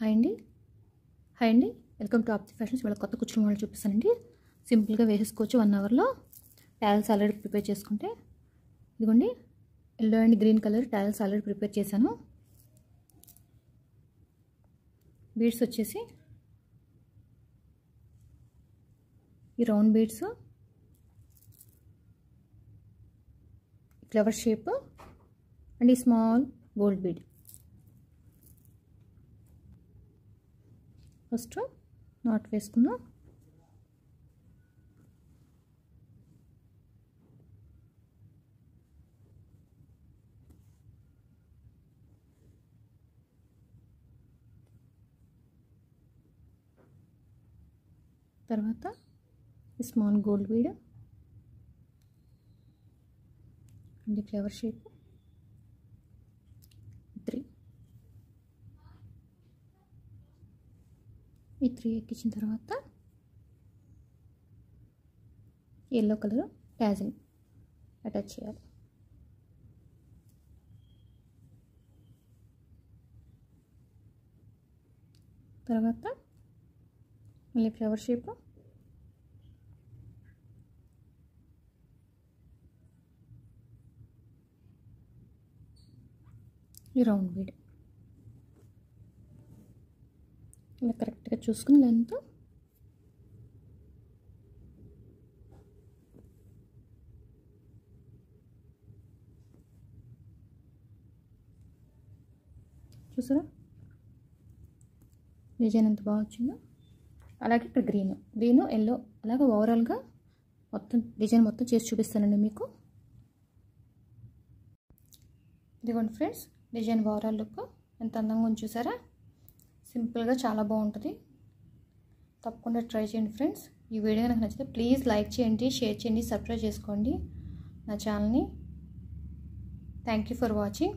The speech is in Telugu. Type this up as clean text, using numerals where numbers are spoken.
హాయ్ అండి వెల్కమ్ టు ఆప్తి ఫ్యాషన్స్. ఇవాళ కొత్త కుచ్చుల మోడల్ చూపిస్తానండి. సింపుల్గా వేసేసుకోవచ్చు 1 అవర్లో. టవల్స్ ఆల్రెడీ ప్రిపేర్ చేసుకుంటే ఇదిగోండి yellow and green colour towels already prepare చేశాను. బీడ్స్ వచ్చేసి ఈ round beads, flower shape and ఈ small gold bead. First knot వేసుకుందాం. తర్వాత small gold bead and flower shape 3. ఈ 3 ఎక్కించిన తర్వాత ఎల్లో కలర్ ట్యాజింగ్ అటాచ్ చేయాలి. తర్వాత మళ్ళీ ఫ్లవర్ షేప్, ఈ రౌండ్ బీడ్ ఇలా కరెక్ట్గా చూసుకుని లెంత్ చూసారా డిజైన్ ఎంత బాగా వచ్చిందో. అలాగే ఇక్కడ గ్రీన్ ఎల్లో అలాగే ఓవరాల్గా మొత్తం డిజైన్ మొత్తం చేసి చూపిస్తానండి మీకు. ఇదిగోండి ఫ్రెండ్స్, డిజైన్ ఓవరాల్ లుక్ ఎంత అందంగా ఉంది చూసారా. సింపుల్గా చాలా బాగుంటుంది. తప్పకుండా ట్రై చేయండి ఫ్రెండ్స్. ఈ వీడియో నాకు నచ్చితే ప్లీజ్ లైక్ చేయండి, షేర్ చేయండి, సబ్స్క్రైబ్ చేసుకోండి నా ఛానల్ని. Thank you for watching.